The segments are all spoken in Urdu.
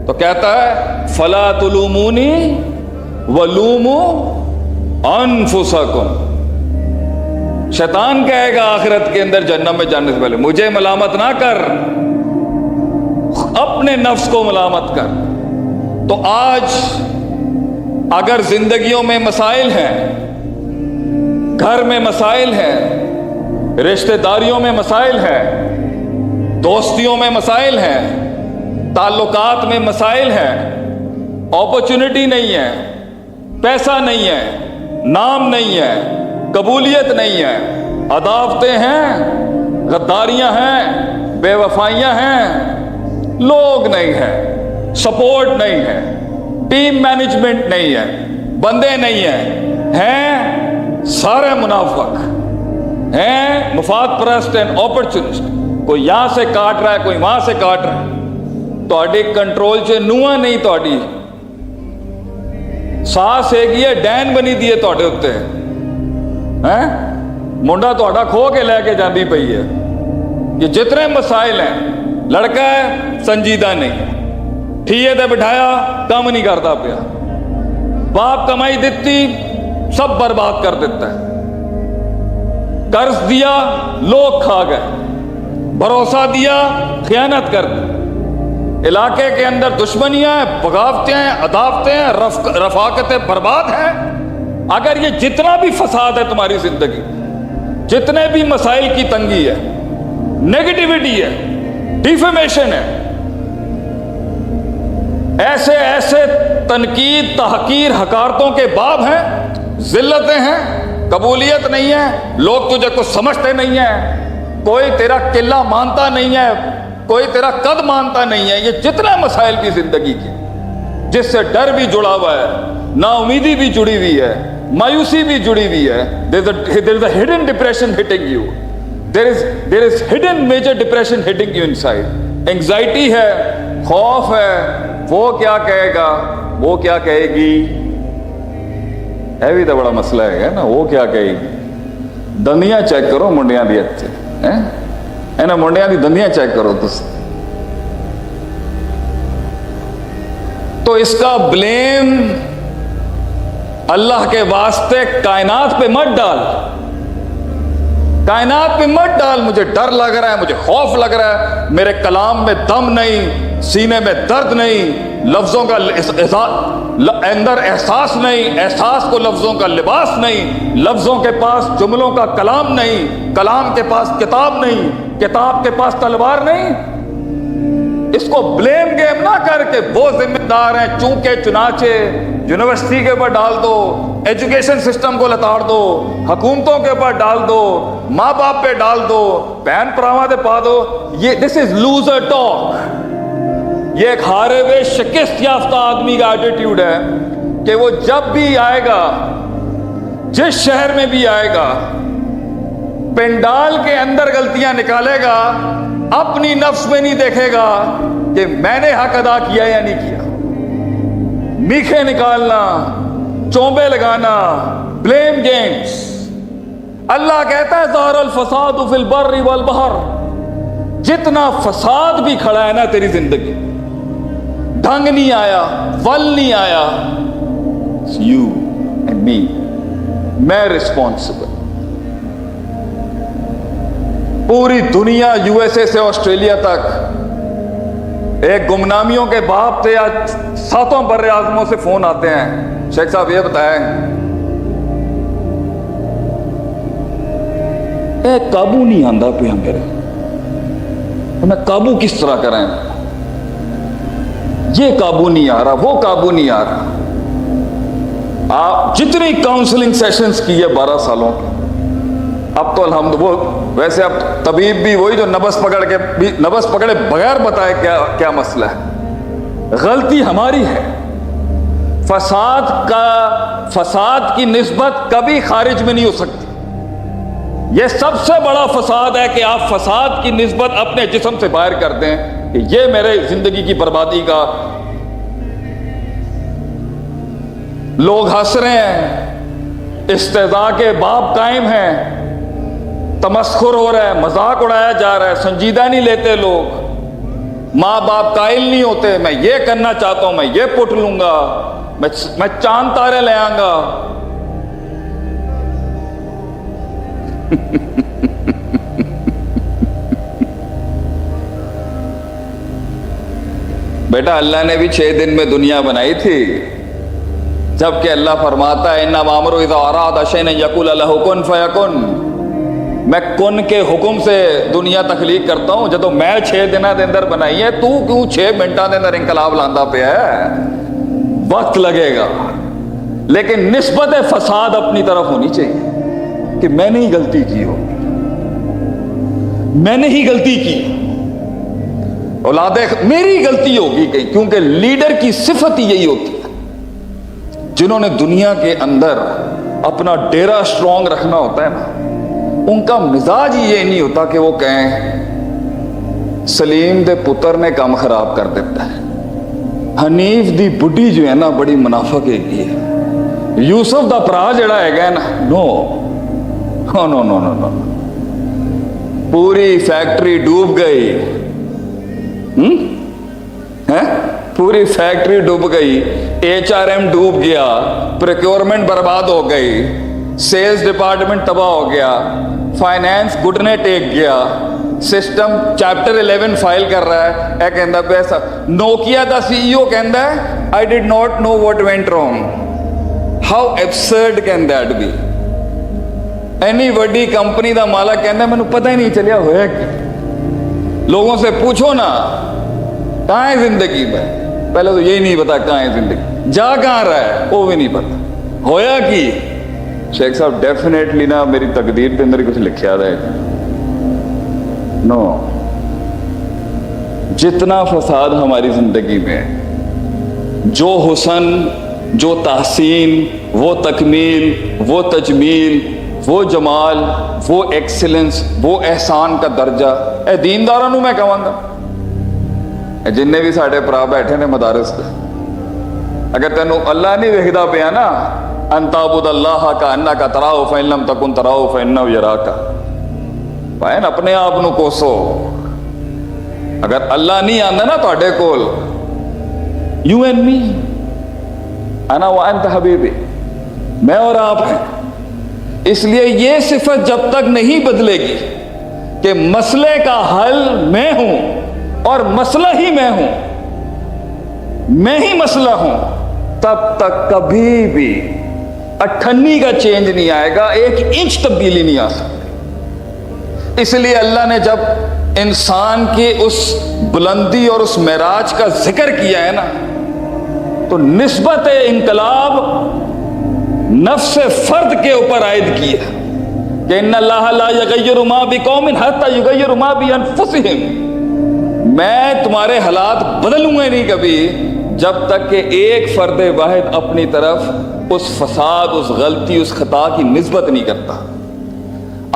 تو کہتا ہے فلا تلومونی ولوموا انفسکم. شیطان کہے گا آخرت کے اندر جہنم میں جانے سے پہلے مجھے ملامت نہ کر، اپنے نفس کو ملامت کر. تو آج اگر زندگیوں میں مسائل ہیں، گھر میں مسائل ہیں، رشتہ داریوں میں مسائل ہیں، دوستیوں میں مسائل ہیں، تعلقات میں مسائل ہیں، اپرچونٹی نہیں ہے، پیسہ نہیں ہے، نام نہیں ہے، قبولیت نہیں ہے، عداوتیں ہیں، غداریاں ہیں، بے وفائیاں ہیں، لوگ نہیں ہیں، سپورٹ نہیں ہے، ٹیم مینجمنٹ نہیں ہے، بندے نہیں ہیں سارے منافق ہیں، مفاد پرست اینڈ اپرچونسٹ. کوئی یہاں سے کاٹ رہا ہے، کوئی وہاں سے کاٹ رہا ہے. تہاڈے کنٹرول چ نواں نہیں، تہاڈی ساس ایک ہی ہے، ڈین بنی دی ہے تہاڈے اوتے ہیں. منڈا تہاڈا کھو کے لے کے جاندی پئی ہے. یہ جتنے مسائل ہیں، لڑکا ہے سنجیدہ نہیں، ٹھیے تے بٹھایا کام نہیں کرتا پیا، باپ کمائی دیتی سب برباد کر دیتا ہے، قرض دیا لوگ کھا گئے، بھروسہ دیا خیانت کر دی، علاقے کے اندر دشمنیاں ہیں، بغاوتیں ہیں، عداوتیں ہیں، رفاقتیں برباد ہیں. اگر یہ جتنا بھی فساد ہے تمہاری زندگی، جتنے بھی مسائل کی تنگی ہے، نیگیٹیوٹی ہے، ڈیفیمیشن ہے، ایسے ایسے تنقید، تحقیر، حقارتوں کے باب ہیں، ذلتیں ہیں، قبولیت نہیں ہے، لوگ تجھے کچھ سمجھتے نہیں ہیں، کوئی تیرا قلہ مانتا نہیں ہے، کوئی تیرا قد مانتا نہیں ہے. یہ جتنے مسائل کی زندگی کی، جس سے ڈر بھی جڑا ہوا ہے، نا امیدی بھی جڑی ہوئی ہے، مایوسی بھی جڑی ہوئی ہے. there is a hidden depression hitting you. there is hidden major depression hitting you inside. Anxiety ہے، خوف ہے، وہ کیا کہے گا، وہ کیا کہے گی. ہے بھی تو بڑا مسئلہ ہے نا، وہ کیا کہے گی. دندیاں چیک کرو منڈیاں دی اچھے نا، منڈیاں دی دندیاں چیک کرو تس. تو اس کا بلیم اللہ کے واسطے کائنات پہ مت ڈال، کائنات پہ مت ڈال. مجھے ڈر لگ رہا ہے، مجھے خوف لگ رہا ہے، میرے کلام میں دم نہیں، سینے میں درد نہیں، لفظوں کا اندر احساس نہیں، احساس کو لفظوں کا لباس نہیں، لفظوں کے پاس جملوں کا کلام نہیں، کلام کے پاس کتاب نہیں، کتاب کے پاس تلوار نہیں. اس کو بلیم گیم نہ کر کے وہ ذمہ دار ہیں چونکہ چنانچہ یونیورسٹی کے اوپر ڈال دو، ایجوکیشن سسٹم کو لتاڑ دو، حکومتوں کے اوپر ڈال دو، ماں باپ پہ ڈال دو، بہن پراواں دے پا دو. یہ دس از لوزر ٹاک. یہ ایک ہارے ہوئے شکست یافتہ آدمی کا ایٹیٹیوڈ ہے کہ وہ جب بھی آئے گا، جس شہر میں بھی آئے گا، پنڈال کے اندر غلطیاں نکالے گا، اپنی نفس میں نہیں دیکھے گا کہ میں نے حق ادا کیا یا نہیں کیا. میخے نکالنا، چونبے لگانا، بلیم گیمز. اللہ کہتا ہے ظہر الفساد فی البر والبحر. جتنا فساد بھی کھڑا ہے نا تیری زندگی، ڈھنگ نہیں آیا، ول نہیں آیا، یو اینڈ می، میں رسپانسبل. پوری دنیا، یو ایس اے سے آسٹریلیا تک ایک گمنامیوں کے باپ تھے. آج 7 بر اعظموں سے فون آتے ہیں، شیخ صاحب یہ بتائیں قابو نہیں آندا پہ میرے، میں قابو کس طرح کریں، یہ قابو نہیں آ رہا، وہ قابو نہیں آ رہا. آپ جتنی کاؤنسلنگ سیشنز کی ہے 12 سالوں کی، اب تو الحمد وہ ویسے اب طبیب بھی وہی جو نبض پکڑے بغیر بتائے کیا مسئلہ ہے. غلطی ہماری ہے. فساد کی نسبت کبھی خارج میں نہیں ہو سکتی. یہ سب سے بڑا فساد ہے کہ آپ فساد کی نسبت اپنے جسم سے باہر کر دیں کہ یہ میرے زندگی کی بربادی کا. لوگ ہنس رہے ہیں، استہزاء کے باب قائم ہیں، تمسخر ہو رہا ہے، مذاق اڑایا جا رہا ہے، سنجیدہ نہیں لیتے لوگ. ماں باپ قائل نہیں ہوتے میں یہ کرنا چاہتا ہوں، میں یہ پٹ لوں گا، میں چاند تارے لے آؤں گا. بیٹا اللہ نے بھی 6 دن میں دنیا بنائی تھی، جبکہ اللہ فرماتا ہے انما امرؤ اذا اراد شیئا ان یقول له کن فیکن. میں کن کے حکم سے دنیا تخلیق کرتا ہوں. جدو میں 6 دنوں کے اندر بنائی ہے، تو کیوں 6 منٹوں کے اندر انقلاب لاندا پیا ہے؟ وقت لگے گا، لیکن نسبت فساد اپنی طرف ہونی چاہیے کہ میں نے ہی غلطی کی ہو، میں نے ہی غلطی کی، اولاد میری غلطی ہوگی کہیں. کیونکہ لیڈر کی صفت ہی یہی ہوتی ہے، جنہوں نے دنیا کے اندر اپنا ڈیرا اسٹرانگ رکھنا ہوتا ہے نا، ان کا مزاج ہی یہ نہیں ہوتا کہ وہ کہیں سلیم دے پتر نے کام خراب کر دیتا ہے، حنیف دی بڈی جو ہے نا بڑی منافق ہے، یوسف دا پرا جڑا ہے نا، نو نو نو نو نو، پوری فیکٹری ڈوب گئی، پوری فیکٹری ڈوب گئی، HRM ڈوب گیا، پروکیورمنٹ برباد ہو گئی، سیلز ڈپارٹمنٹ تباہ ہو گیا، فائنینس گھٹنے ٹیک گیا، سسٹم چیپٹر 11 فائل کر رہا ہے. اے کہندا پیسہ نوکیا دا CEO کہندا ہے I did not know what went wrong. How absurd can that be? Any بڑی کمپنی دا مالک کہندا ہے مینوں پتہ ہی نہیں چلیا ہویا کی. لوگوں سے پوچھو نا کہاں ہے زندگی میں، پہلے تو یہی نہیں پتا کہاں ہے زندگی، جا کہاں رہا ہے وہ بھی نہیں پتا ہویا کی. شیخ صاحب ڈیفینیٹلی نا میری تقدیر کے اندر کچھ لکھیا رہے نو. جتنا فساد ہماری زندگی میں، جو حسن، جو تحسین، وہ تکمیل، وہ تجمیل، وہ جمال، وہ ایکسلنس، وہ احسان کا درجہ، اے دینداراں نوں میں کہاں گا، جننے بھی ساڈے پرا بیٹھے نے مدارس تے، اگر تینوں اللہ نہیں ویکھدا پیا نا، ان تعبد اللہ کانک تراہ فإن لم تکن تراہ فإنہ یراک، بھائن اپنے آپ نو کوسو. اگر اللہ نہیں آندا نا تواڈے کول، یو اینڈ می، انا وانت حبیبی، میں اور آپ ہیں. اس لیے یہ صفت جب تک نہیں بدلے گی کہ مسئلے کا حل میں ہوں اور مسئلہ ہی میں ہوں، میں ہی مسئلہ ہوں، تب تک کبھی بھی 98 کا چینج نہیں آئے گا، 1 انچ تبدیلی نہیں آ سکتی. اس لیے اللہ نے جب انسان کی اس بلندی اور اس معراج کا ذکر کیا ہے نا، تو نسبت انقلاب نفس فرد کے اوپر عائد کی ہے کہ ان اللہ لا یغیر ما بقوم حتی یغیر ما بانفسہم. میں تمہارے حالات بدلوں گا نہیں کبھی جب تک کہ ایک فرد واحد اپنی طرف اس فساد، اس غلطی، اس خطا کی نسبت نہیں کرتا.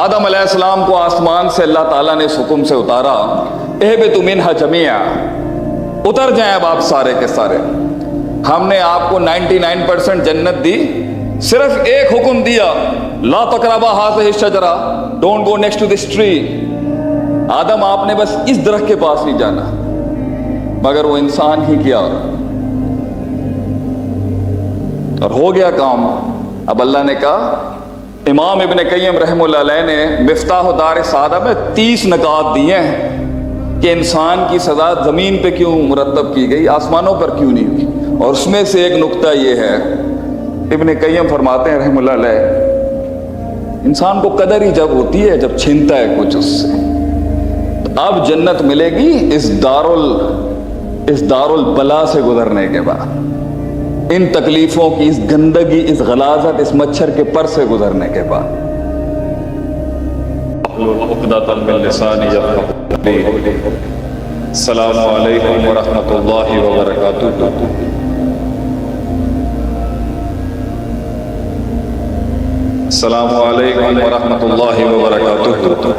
آدم علیہ السلام کو آسمان سے اللہ تعالیٰ نے اس حکم سے اتارا، اہبطوا منہا جمیعا، اتر جائیں اب آپ سارے کے سارے. ہم نے آپ کو 99% جنت دی، صرف ایک حکم دیا، لا تقربا ہذہ الشجرہ، don't go next to this tree. آدم آپ نے بس اس درخت کے پاس نہیں جانا، مگر وہ انسان ہی کیا اور ہو گیا کام. اب اللہ نے کہا، امام ابن قیم رحمہ اللہ علیہ نے مفتاح دار سعادہ میں 30 نکات دیے ہیں کہ انسان کی سزا زمین پہ کیوں مرتب کی گئی، آسمانوں پر کیوں نہیں ہوئی. اور اس میں سے ایک نقطہ یہ ہے، ابن قیم فرماتے ہیں رحمہ اللہ علیہ، انسان کو قدر ہی جب ہوتی ہے جب چھینتا ہے کچھ اس سے. اب جنت ملے گی اس دار البلا سے گزرنے کے بعد، ان تکلیفوں کی، اس گندگی، اس غلاظت، اس مچھر کے پر سے گزرنے کے بعد. السلام علیکم ورحمۃ اللہ وبرکاتہ. السلام علیکم ورحمۃ اللہ وبرکاتہ.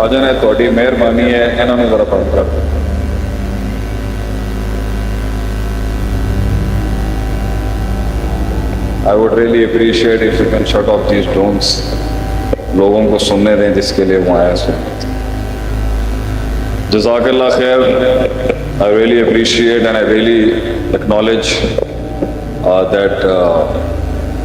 آجا نے تھوڑی مہربانی ہے، انہوں نے ذرا پڑھ کر. I would really appreciate if you can shut off these drones. لوگوں کو سننے دیں جس کے لیے وہ آیا سن. Jazakallah khair. I really appreciate and I really acknowledge that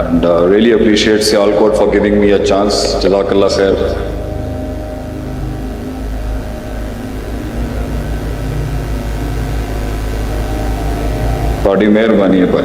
and really appreciate Sialkot for giving me a chance. Jazakallah khair. ਤੁਹਾਡੀ ਮਿਹਰਬਾਨੀ ਹੈ ਭਾਈ,